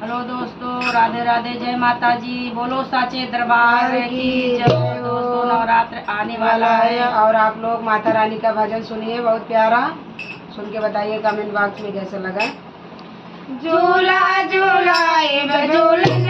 Hello दोस्तों, राधे राधे, जय माता जी। बोलो साचे दरबार की जय। दोस्तों, नवरात्र आने वाला है और आप लोग माता रानी का भजन सुनिए, बहुत प्यारा। सुन के बताइए कमेंट बॉक्स में कैसा लगा। झूला झूला झूला